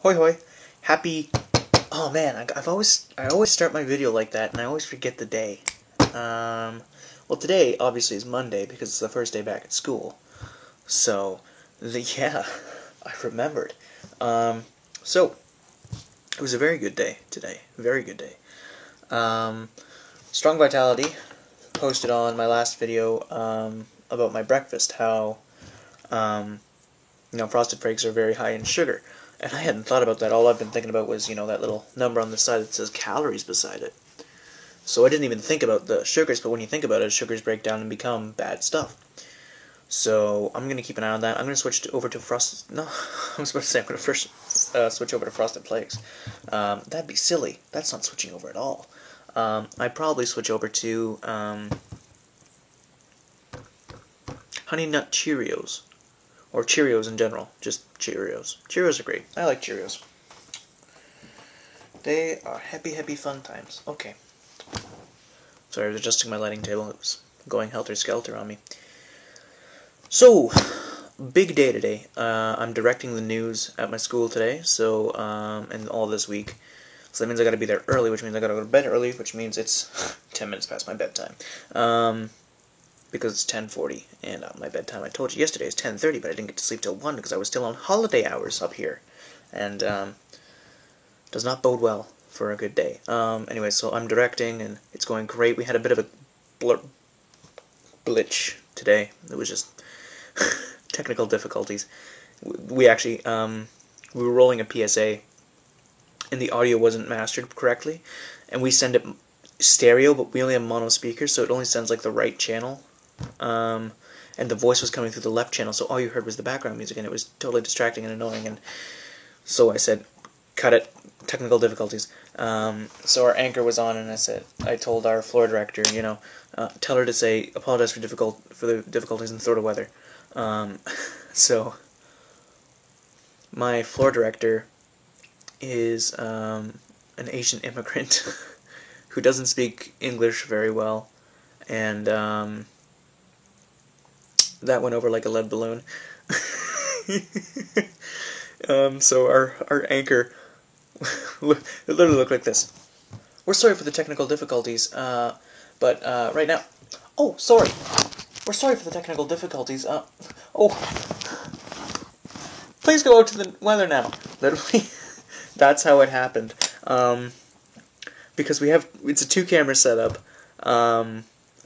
Hoi hoi. Happy... Oh man, I always start my video like that, and I always forget the day. Well, today obviously is Monday because it's the first day back at school. So, yeah, I remembered. So it was a very good day today. Very good day. Strong Vitality posted on my last video about my breakfast how Frosted Flakes are very high in sugar. And I hadn't thought about that. All I've been thinking about was, that little number on the side that says calories beside it. So I didn't even think about the sugars, but when you think about it, sugars break down and become bad stuff. So I'm going to keep an eye on that. I'm going to switch over to Frosted... No, I was about to say I'm going to first switch over to Frosted Flakes. That'd be silly. That's not switching over at all. I'd probably switch over to Honey Nut Cheerios. Or Cheerios in general. Just Cheerios. Cheerios are great. I like Cheerios. They are happy, happy fun times. Okay. Sorry, I was adjusting my lighting table. It was going helter-skelter on me. So, big day today. I'm directing the news at my school today, so, and all this week. So that means I gotta be there early, which means I gotta go to bed early, which means it's 10 minutes past my bedtime. Because it's 10:40, and my bedtime, I told you yesterday, is 10:30, but I didn't get to sleep till 1 because I was still on holiday hours up here. And, does not bode well for a good day. Anyway, so I'm directing, and it's going great. We had a bit of a glitch today. It was just technical difficulties. We actually, we were rolling a PSA, and the audio wasn't mastered correctly, and we send it stereo, but we only have mono speakers, so it only sends like the right channel. And the voice was coming through the left channel, so all you heard was the background music, and it was totally distracting and annoying, and so I said, cut it, technical difficulties. So our anchor was on, and I told our floor director, tell her to say, apologize for the difficulties and throw to weather. So, my floor director is, an Asian immigrant who doesn't speak English very well, and, that went over like a lead balloon. So our anchor, it literally looked like this. We're sorry for the technical difficulties, but right now... Oh, sorry! We're sorry for the technical difficulties, please go out to the weather now. Literally, that's how it happened. Because it's a 2-camera setup,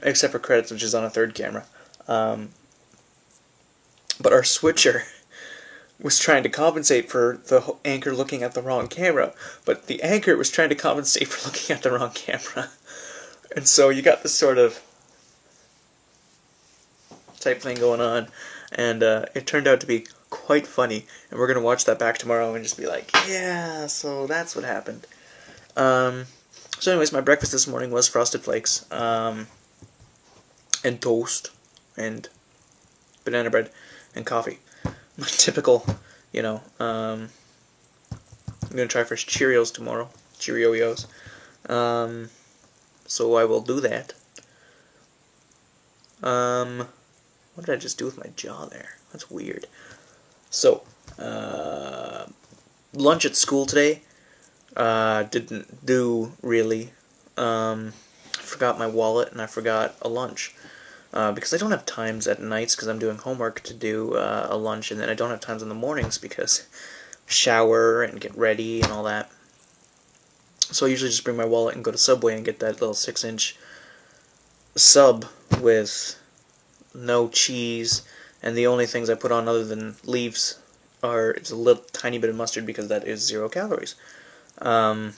except for credits, which is on a 3rd camera. But our switcher was trying to compensate for the anchor looking at the wrong camera, but the anchor was trying to compensate for looking at the wrong camera. And so you got this sort of type thing going on, and it turned out to be quite funny, and we're going to watch that back tomorrow and just be like, yeah, so that's what happened. So anyways, my breakfast this morning was Frosted Flakes, and toast, and banana bread, and coffee. My typical, I'm going to try first Cheerios tomorrow. Cheerios. So I will do that. What did I just do with my jaw there? That's weird. So, lunch at school today, didn't do really. I forgot my wallet and I forgot a lunch. Because I don't have times at nights because I'm doing homework to do a lunch, and then I don't have times in the mornings because shower and get ready and all that. So I usually just bring my wallet and go to Subway and get that little 6-inch sub with no cheese, and the only things I put on other than leaves it's a little tiny bit of mustard because that is 0 calories. So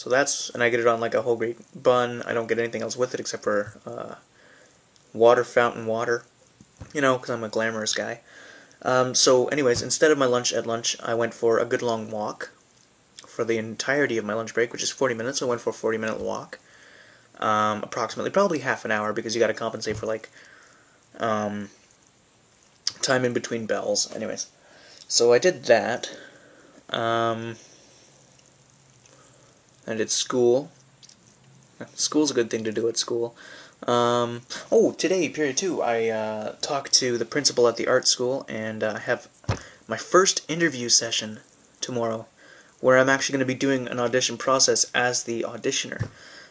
and I get it on like a whole grain bun. I don't get anything else with it except for fountain water, because I'm a glamorous guy. So anyways, instead of my lunch at lunch, I went for a good long walk for the entirety of my lunch break, which is 40 minutes. So I went for a 40-minute walk, approximately, probably half an hour, because you got to compensate for like time in between bells. Anyways, so I did that. I did school. School's a good thing to do at school. Today, period 2, I talked to the principal at the art school, and I have my first interview session tomorrow, where I'm actually going to be doing an audition process as the auditioner.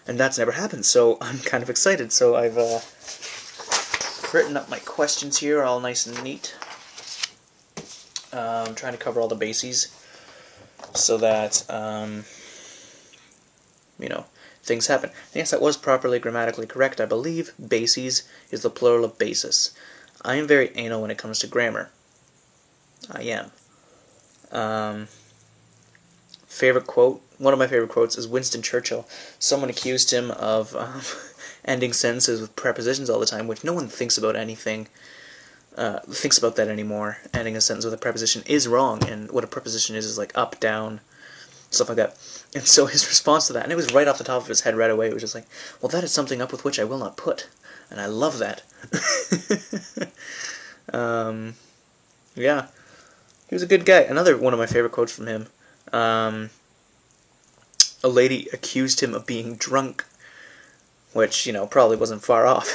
And that's never happened, so I'm kind of excited. So I've written up my questions here, all nice and neat. I'm trying to cover all the bases so that, things happen. Yes, that was properly grammatically correct, I believe. Bases is the plural of basis. I am very anal when it comes to grammar. I am. Favorite quote? One of my favorite quotes is Winston Churchill. Someone accused him of ending sentences with prepositions all the time, which no one thinks about thinks about that anymore. Ending a sentence with a preposition is wrong, and what a preposition is like up, down, stuff like that. And so his response to that, and it was right off the top of his head right away, it was just like, well, that is something up with which I will not put. And I love that. Yeah. He was a good guy. Another one of my favorite quotes from him. A lady accused him of being drunk, which, probably wasn't far off.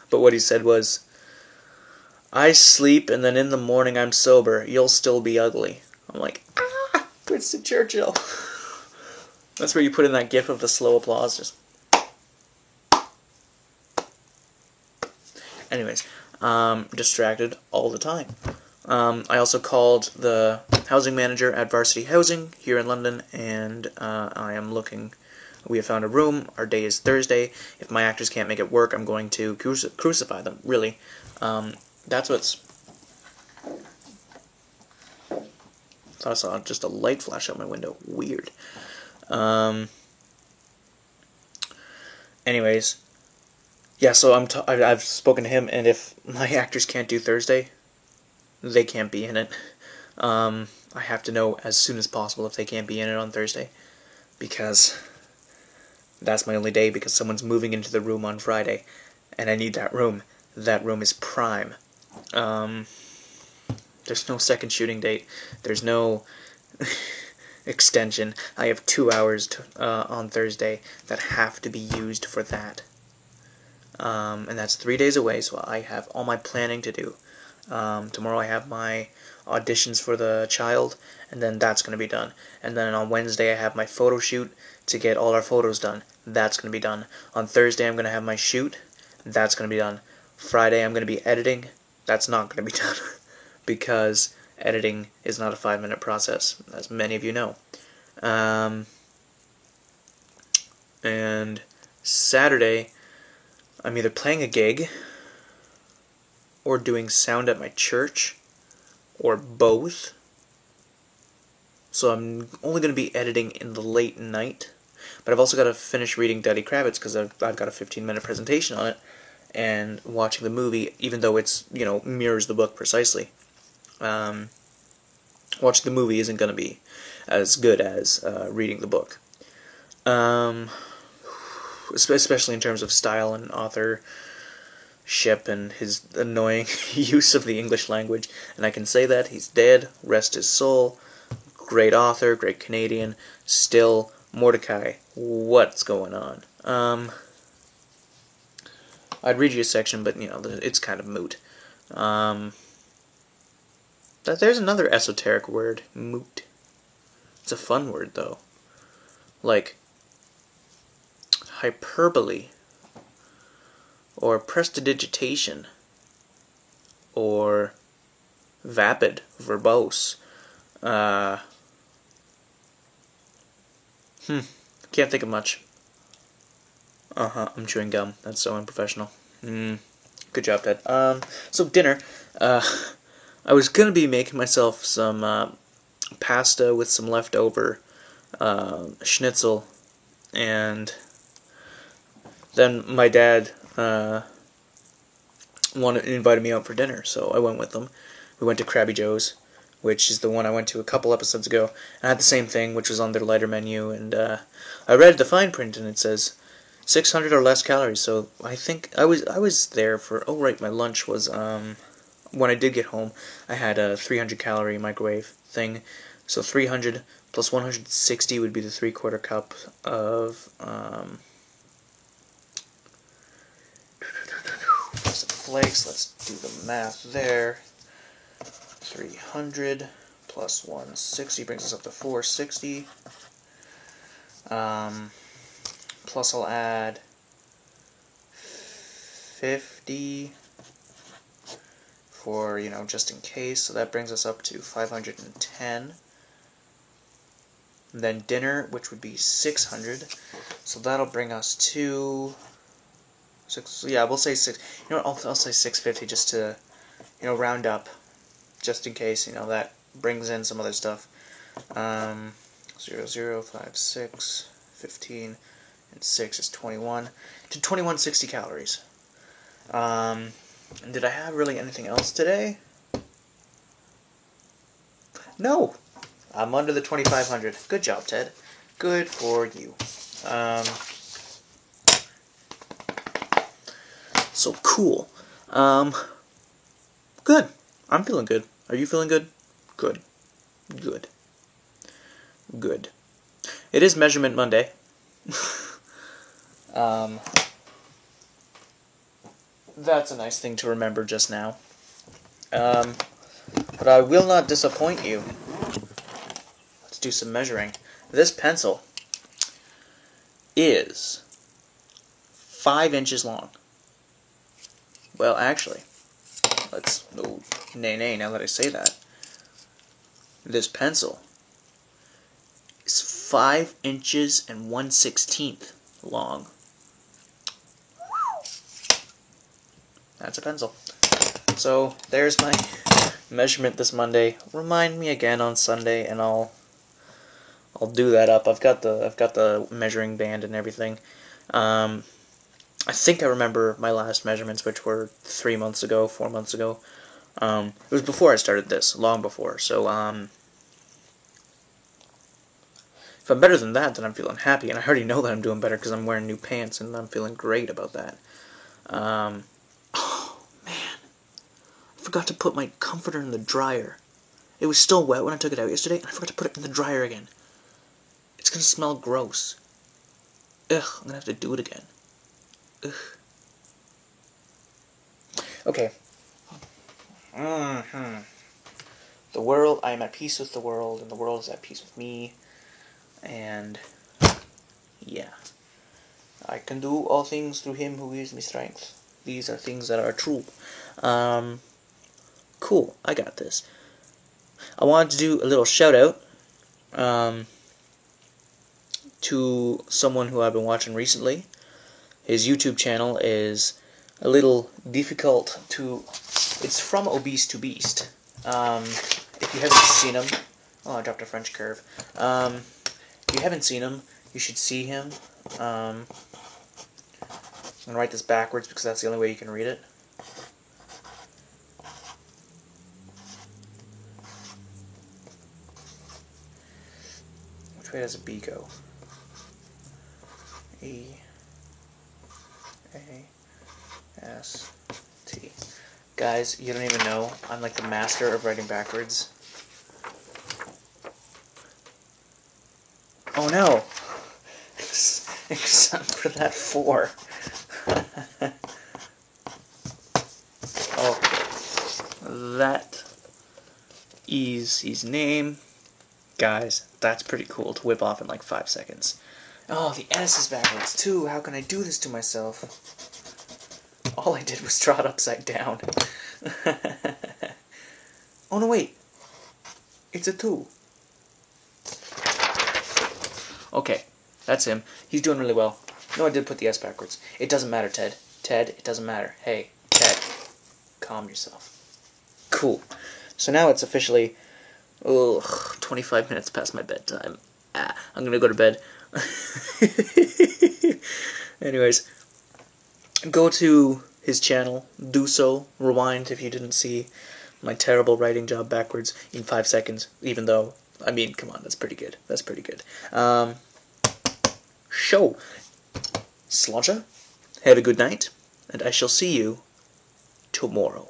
But what he said was, I sleep and then in the morning I'm sober. You'll still be ugly. I'm like, Winston Churchill. That's where you put in that gif of the slow applause. Just. Anyways, distracted all the time. I also called the housing manager at Varsity Housing here in London, and I am looking. We have found a room. Our day is Thursday. If my actors can't make it work, I'm going to crucify them, really. That's what's... I thought I saw just a light flash out my window. Weird. Anyways, yeah, so I've spoken to him, and if my actors can't do Thursday, they can't be in it. I have to know as soon as possible if they can't be in it on Thursday, because that's my only day, because someone's moving into the room on Friday, and I need that room. That room is prime. There's no second shooting date. There's no extension. I have 2 hours on Thursday that have to be used for that. And that's 3 days away, so I have all my planning to do. Tomorrow I have my auditions for the child, and then that's going to be done. And then on Wednesday I have my photo shoot to get all our photos done. That's going to be done. On Thursday I'm going to have my shoot. That's going to be done. Friday I'm going to be editing. That's not going to be done. Because editing is not a 5-minute process, as many of you know. And Saturday I'm either playing a gig or doing sound at my church, or both. So I'm only going to be editing in the late night. But I've also got to finish reading Daddy Kravitz, because I've got a 15-minute presentation on it, and watching the movie, even though it's, mirrors the book precisely. Watching the movie isn't going to be as good as reading the book. Especially in terms of style and authorship and his annoying use of the English language. And I can say that he's dead, rest his soul. Great author, great Canadian. Still, Mordecai, what's going on? I'd read you a section, but it's kind of moot. There's another esoteric word, moot. It's a fun word, though. Like hyperbole, or prestidigitation, or vapid, verbose. Can't think of much. I'm chewing gum. That's so unprofessional. Good job, Ted. So dinner. I was gonna be making myself some pasta with some leftover schnitzel, and then my dad invited me out for dinner, so I went with them. We went to Krabby Joe's, which is the one I went to a couple episodes ago. I had the same thing, which was on their lighter menu, and I read the fine print, and it says 600 or less calories. So I think I was there for. Oh right, my lunch was when I did get home, I had a 300 calorie microwave thing. So 300 plus 160 would be the 3/4 cup of flakes. Let's do the math there. 300 plus 160 brings us up to 460. Plus I'll add 50 for, you know, just in case. So that brings us up to 510. And then dinner, which would be 600. So that'll bring us to yeah, we'll say 6. You know what, I'll say 650 just to, you know, round up, just in case, you know, that brings in some other stuff. 0, 0, 5, 6, 15, and 6 is 21. To 2160 calories. And did I have really anything else today? No! I'm under the 2500. Good job, Ted. Good for you. So cool. Good. I'm feeling good. Are you feeling good? Good. Good. Good. It is Measurement Monday. That's a nice thing to remember just now. But I will not disappoint you. Let's do some measuring. This pencil is 5 inches long. Well, actually, nay, now that I say that. This pencil is 5 inches and 1/16 long. That's a pencil. So, there's my measurement this Monday. Remind me again on Sunday, and I'll do that up. I've got the measuring band and everything. I think I remember my last measurements, which were 3 months ago, 4 months ago. It was before I started this, long before. So, if I'm better than that, then I'm feeling happy, and I already know that I'm doing better because I'm wearing new pants, and I'm feeling great about that. Oh, man. I forgot to put my comforter in the dryer. It was still wet when I took it out yesterday, and I forgot to put it in the dryer again. It's gonna smell gross. Ugh, I'm gonna have to do it again. Ugh. Okay. The world, I am at peace with the world, and the world is at peace with me. And, yeah. I can do all things through him who gives me strength. These are things that are true. Cool, I got this. I wanted to do a little shout out to someone who I've been watching recently. His YouTube channel is a little difficult to... It's From Obese to Beast. If you haven't seen him... Oh, I dropped a French curve. If you haven't seen him, you should see him. I'm going to write this backwards because that's the only way you can read it. Which way does a B go? E-A-S-T. Guys, you don't even know. I'm like the master of writing backwards. Oh no! Except for that 4. Oh. That is his name. Guys, that's pretty cool to whip off in like 5 seconds. Oh, the S is backwards too. How can I do this to myself? All I did was draw it upside down. Oh no, wait. It's a 2. Okay, that's him. He's doing really well. No, I did put the S backwards. It doesn't matter, Ted. Ted, it doesn't matter. Hey, Ted, calm yourself. Cool. So now it's officially 25 minutes past my bedtime. I'm gonna go to bed. Anyways, go to his channel, do so, rewind if you didn't see my terrible writing job backwards in 5 seconds, even though, I mean, come on, that's pretty good. That's pretty good. Show. Slodger, have a good night, and I shall see you tomorrow.